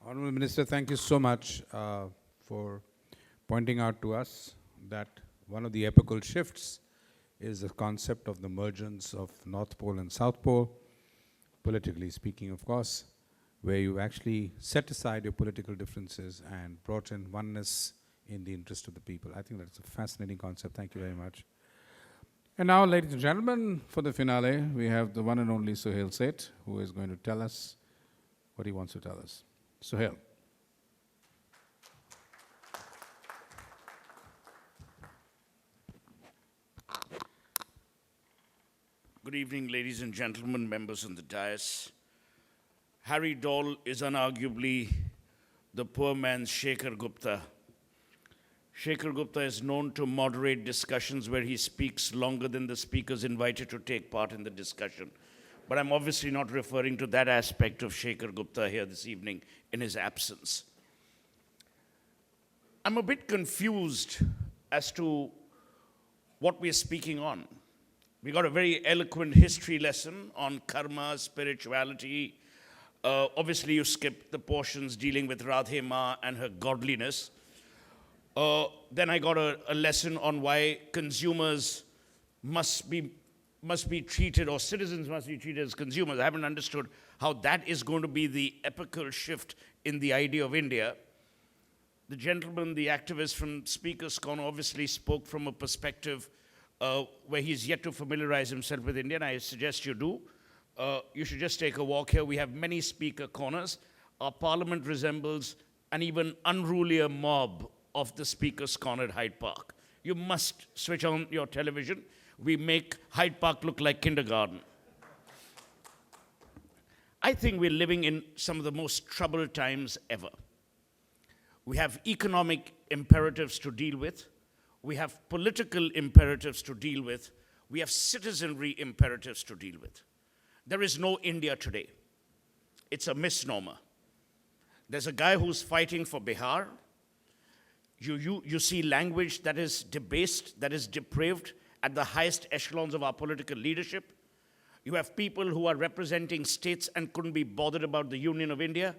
Honourable Minister, thank you so much for pointing out to us that one of the epochal shifts is the concept of the emergence of North Pole and South Pole, politically speaking, of course, where you actually set aside your political differences and brought in oneness in the interest of the people. I think that's a fascinating concept. Thank you very much. And now, ladies and gentlemen, for the finale, we have the one and only Suhel Seth, who is going to tell us what he wants to tell us. Suhel. Good evening, ladies and gentlemen, members on the dais. Harry Dole is unarguably the poor man's Shekhar Gupta. Shekhar Gupta is known to moderate discussions where he speaks longer than the speakers invited to take part in the discussion. But I'm obviously not referring to that aspect of Shekhar Gupta here this evening in his absence. I'm a bit confused as to what we're speaking on. We got a very eloquent history lesson on karma, spirituality. Obviously, you skipped the portions dealing with Radhe Ma and her godliness. Then I got a lesson on why consumers must be treated, or citizens must be treated as consumers. I haven't understood how that is going to be the epochal shift in the idea of India. The gentleman, the activist from Speaker's Corner, obviously spoke from a perspective where he's yet to familiarize himself with India, and I suggest you do. You should just take a walk here. We have many speaker corners. Our parliament resembles an even unrulier mob of the Speaker's Corner at Hyde Park. You must switch on your television. We make Hyde Park look like kindergarten. I think we're living in some of the most troubled times ever. We have economic imperatives to deal with. We have political imperatives to deal with. We have citizenry imperatives to deal with. There is no India today. It's a misnomer. There's a guy who's fighting for Bihar. You see language that is debased, that is depraved at the highest echelons of our political leadership. You have people who are representing states and couldn't be bothered about the Union of India.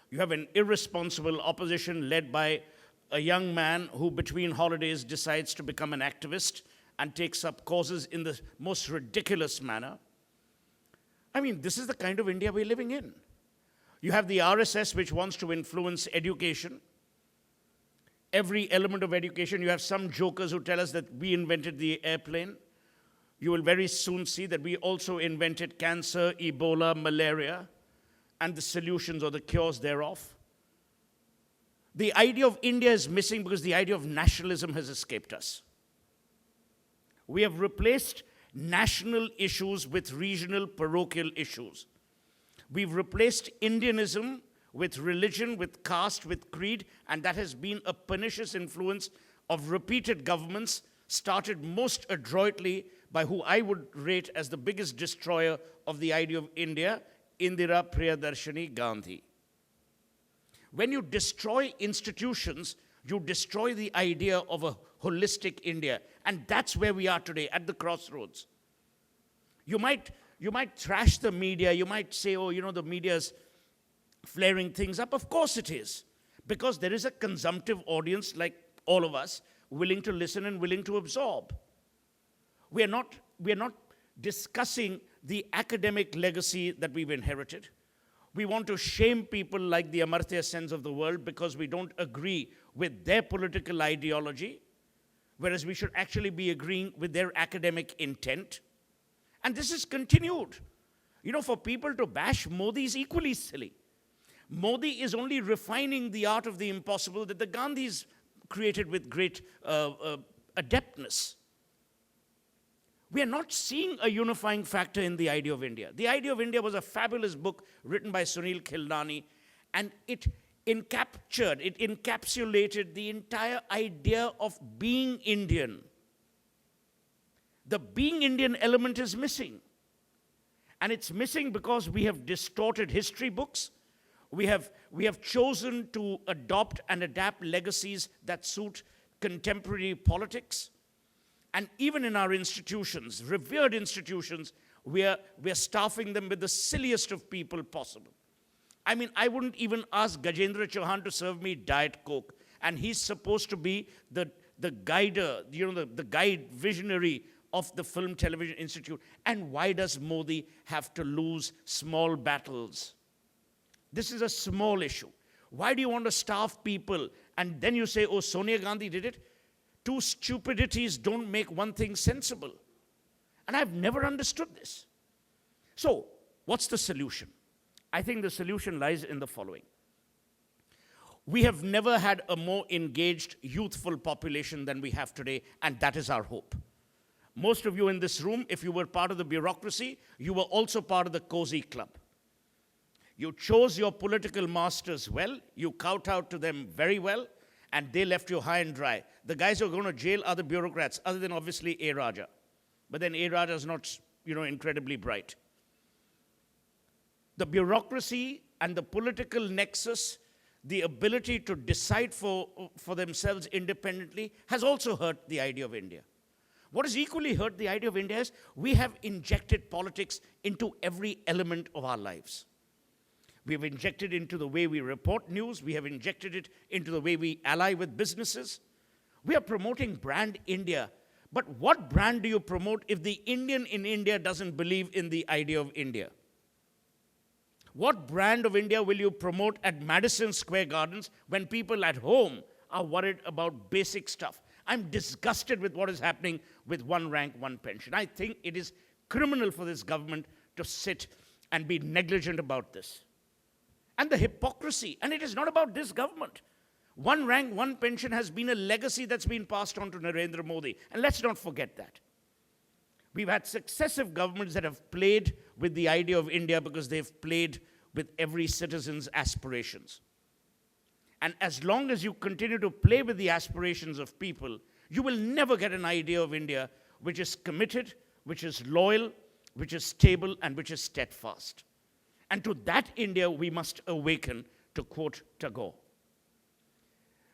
You have an irresponsible opposition led by a young man who between holidays decides to become an activist and takes up causes in the most ridiculous manner. I mean, this is the kind of India we're living in. You have the RSS, which wants to influence education. Every element of education. You have some jokers who tell us that we invented the airplane. You will very soon see that we also invented cancer, Ebola, malaria, and the solutions or the cures thereof. The idea of India is missing because the idea of nationalism has escaped us. We have replaced national issues with regional parochial issues. We've replaced Indianism with religion, with caste, with creed, and that has been a pernicious influence of repeated governments, started most adroitly by who I would rate as the biggest destroyer of the idea of India, Indira Priyadarshini Gandhi. When you destroy institutions, you destroy the idea of a holistic India, and that's where we are today, at the crossroads. You might trash the media, you might say, oh, you know, the media's flaring things up. Of course it is, because there is a consumptive audience like all of us, willing to listen and willing to absorb. We are not discussing the academic legacy that we've inherited. We want to shame people like the Amartya Sens of the world because we don't agree with their political ideology, whereas we should actually be agreeing with their academic intent. And this is continued. You know, for people to bash Modi is equally silly. Modi is only refining the art of the impossible that the Gandhis created with great adeptness. We are not seeing a unifying factor in the idea of India. The idea of India was a fabulous book written by Sunil Khildani, and it encapsulated the entire idea of being Indian. The being Indian element is missing. And it's missing because we have distorted history books. We have chosen to adopt and adapt legacies that suit contemporary politics. And even in our institutions, revered institutions, we're staffing them with the silliest of people possible. I mean, I wouldn't even ask Gajendra Chauhan to serve me Diet Coke. And he's supposed to be the guider, the guide visionary of the Film Television Institute. And why does Modi have to lose small battles? This is a small issue. Why do you want to starve people? And then you say, oh, Sonia Gandhi did it? Two stupidities don't make one thing sensible. And I've never understood this. So, what's the solution? I think the solution lies in the following. We have never had a more engaged, youthful population than we have today, and that is our hope. Most of you in this room, if you were part of the bureaucracy, you were also part of the cozy club. You chose your political masters well, you kowtowed to them very well, and they left you high and dry. The guys who are going to jail are the bureaucrats, other than obviously A. Raja. But then A. Raja is not, incredibly bright. The bureaucracy and the political nexus, the ability to decide for themselves independently, has also hurt the idea of India. What has equally hurt the idea of India is we have injected politics into every element of our lives. We have injected into the way we report news. We have injected it into the way we ally with businesses. We are promoting brand India. But what brand do you promote if the Indian in India doesn't believe in the idea of India? What brand of India will you promote at Madison Square Gardens when people at home are worried about basic stuff? I'm disgusted with what is happening with one rank, one pension. I think it is criminal for this government to sit and be negligent about this. And the hypocrisy, and it is not about this government. One rank, one pension has been a legacy that's been passed on to Narendra Modi. And let's not forget that. We've had successive governments that have played with the idea of India because they've played with every citizen's aspirations. And as long as you continue to play with the aspirations of people, you will never get an idea of India which is committed, which is loyal, which is stable, and which is steadfast. And to that India, we must awaken, to quote Tagore.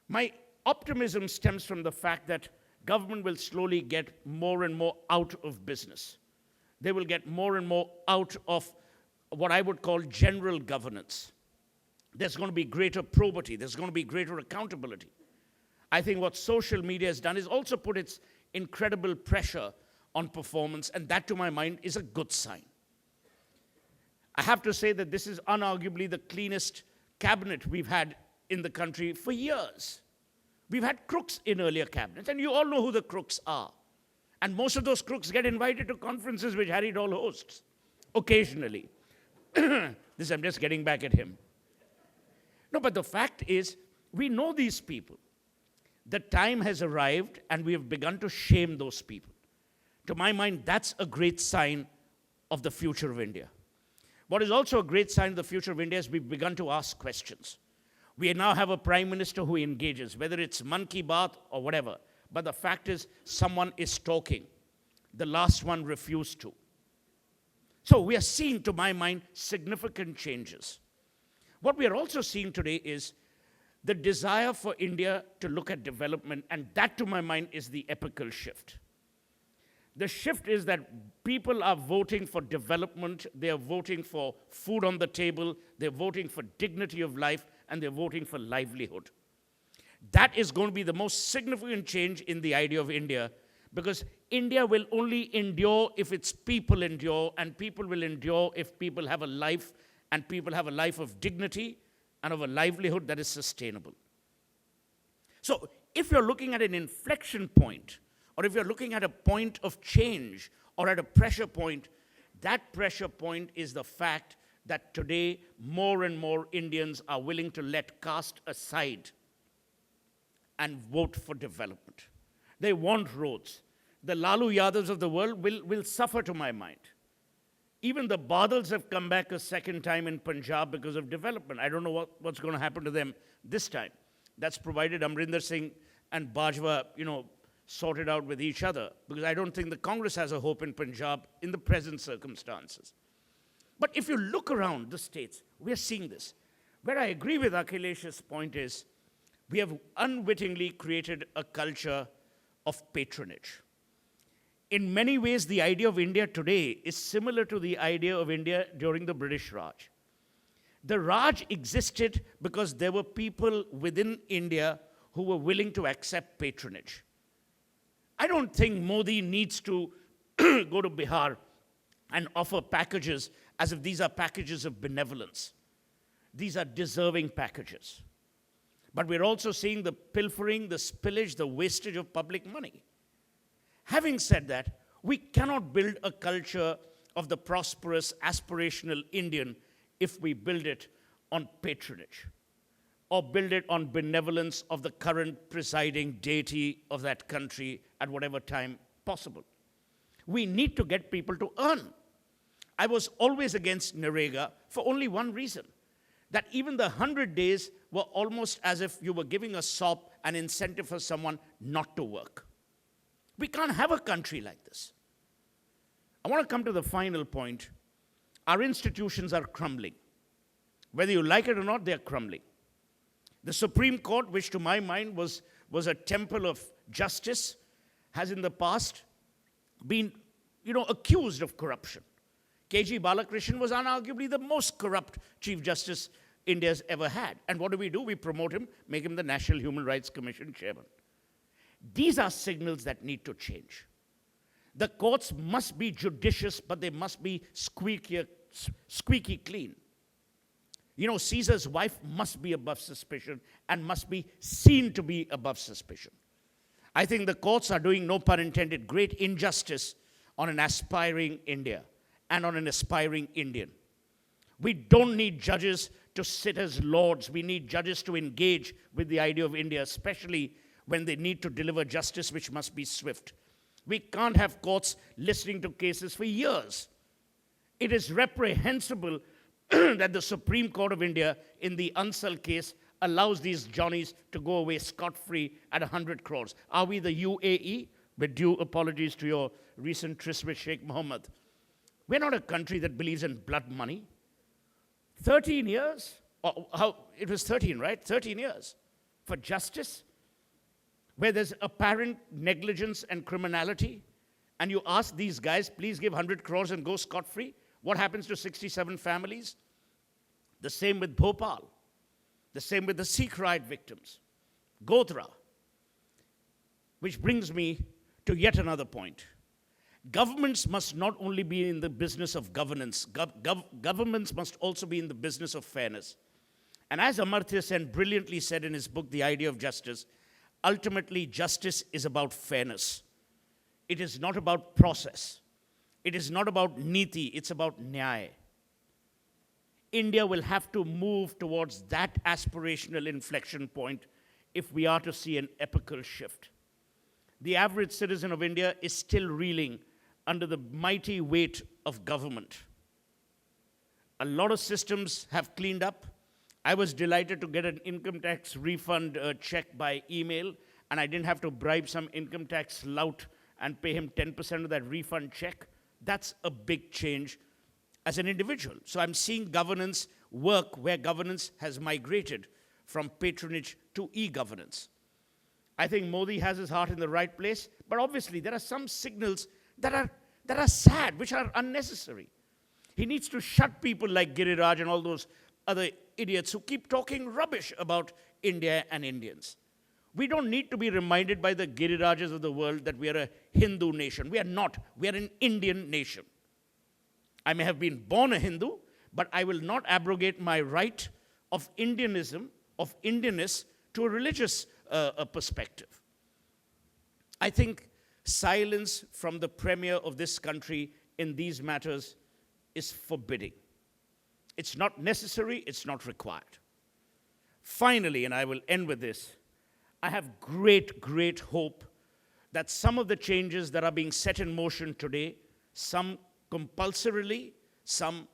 My optimism stems from the fact that government will slowly get more and more out of business. They will get more and more out of what I would call general governance. There's going to be greater probity. There's going to be greater accountability. I think what social media has done is also put its incredible pressure on performance, and that, to my mind, is a good sign. I have to say that this is unarguably the cleanest cabinet we've had in the country for years. We've had crooks in earlier cabinets, and you all know who the crooks are. And most of those crooks get invited to conferences which Harry Dole hosts, occasionally. I'm just getting back at him. No, but the fact is, we know these people. The time has arrived, and we have begun to shame those people. To my mind, that's a great sign of the future of India. What is also a great sign of the future of India is we've begun to ask questions. We now have a prime minister who engages, whether it's Man Ki Baat or whatever. But the fact is, someone is talking. The last one refused to. So we are seeing, to my mind, significant changes. What we are also seeing today is the desire for India to look at development, and that, to my mind, is the epical shift. The shift is that people are voting for development, they are voting for food on the table, they're voting for dignity of life, and they're voting for livelihood. That is going to be the most significant change in the idea of India, because India will only endure if its people endure, and people will endure if people have a life, and people have a life of dignity and of a livelihood that is sustainable. So if you're looking at an inflection point, or if you're looking at a point of change, or at a pressure point, that pressure point is the fact that today more and more Indians are willing to let caste aside and vote for development. They want roads. The Lalu Yadavs of the world will suffer, to my mind. Even the Badals have come back a second time in Punjab because of development. I don't know what's going to happen to them this time. That's provided Amrinder Singh and Bajwa, sort it out with each other, because I don't think the Congress has a hope in Punjab in the present circumstances. But if you look around the states, we are seeing this. Where I agree with Akhilesh's point is, we have unwittingly created a culture of patronage. In many ways, the idea of India today is similar to the idea of India during the British Raj. The Raj existed because there were people within India who were willing to accept patronage. I don't think Modi needs to go to Bihar and offer packages as if these are packages of benevolence. These are deserving packages. But we're also seeing the pilfering, the spillage, the wastage of public money. Having said that, we cannot build a culture of the prosperous, aspirational Indian if we build it on patronage or build it on benevolence of the current presiding deity of that country at whatever time possible. We need to get people to earn. I was always against Narega for only one reason, that even the 100 days were almost as if you were giving a sop, an incentive for someone not to work. We can't have a country like this. I want to come to the final point. Our institutions are crumbling. Whether you like it or not, they're crumbling. The Supreme Court, which to my mind was a temple of justice, has in the past been, accused of corruption. K.G. Balakrishnan was unarguably the most corrupt Chief Justice India's ever had. And what do? We promote him, make him the National Human Rights Commission chairman. These are signals that need to change. The courts must be judicious, but they must be squeaky clean. Caesar's wife must be above suspicion and must be seen to be above suspicion. I think the courts are doing, no pun intended, great injustice on an aspiring India and on an aspiring Indian. We don't need judges to sit as lords. We need judges to engage with the idea of India, especially when they need to deliver justice, which must be swift. We can't have courts listening to cases for years. It is reprehensible that the Supreme Court of India, in the Ansal case, allows these Johnnies to go away scot-free at 100 crores. Are we the UAE? With due apologies to your recent tryst with Sheikh Mohammed. We're not a country that believes in blood money. 13 years? It was 13, right? 13 years for justice, where there's apparent negligence and criminality, and you ask these guys, please give 100 crores and go scot-free. What happens to 67 families? The same with Bhopal. The same with the Sikh riot victims. Godhra. Which brings me to yet another point. Governments must not only be in the business of governance, governments must also be in the business of fairness. And as Amartya Sen brilliantly said in his book, The Idea of Justice, ultimately justice is about fairness. It is not about process. It is not about niti, it's about nyaya. India will have to move towards that aspirational inflection point if we are to see an epochal shift. The average citizen of India is still reeling under the mighty weight of government. A lot of systems have cleaned up. I was delighted to get an income tax refund check by email, and I didn't have to bribe some income tax lout and pay him 10% of that refund check. That's a big change as an individual. So I'm seeing governance work where governance has migrated from patronage to e-governance. I think Modi has his heart in the right place, but obviously there are some signals that are sad, which are unnecessary. He needs to shut people like Giriraj and all those other idiots who keep talking rubbish about India and Indians. We don't need to be reminded by the Girirajas of the world that we are a Hindu nation. We are not. We are an Indian nation. I may have been born a Hindu, but I will not abrogate my right of Indianism, of Indianness, to a religious perspective. I think silence from the premier of this country in these matters is forbidding. It's not necessary, it's not required. Finally, and I will end with this, I have great hope that some of the changes that are being set in motion today, some compulsorily, some,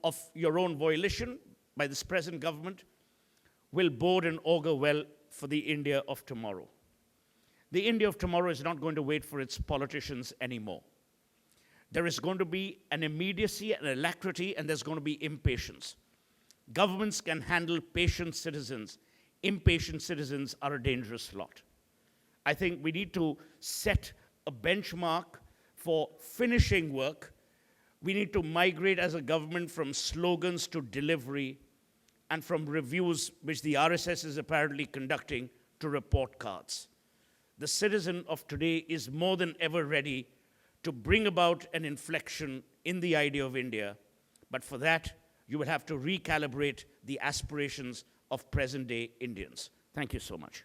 of your own volition by this present government, will bode and augur well for the India of tomorrow. The India of tomorrow is not going to wait for its politicians anymore. There is going to be an immediacy, an alacrity, and there's going to be impatience. Governments can handle patient citizens. Impatient citizens are a dangerous lot. I think we need to set a benchmark for finishing work We need to migrate as a government from slogans to delivery and from reviews, which the RSS is apparently conducting, to report cards. The citizen of today is more than ever ready to bring about an inflection in the idea of India, but for that, you will have to recalibrate the aspirations of present-day Indians. Thank you so much.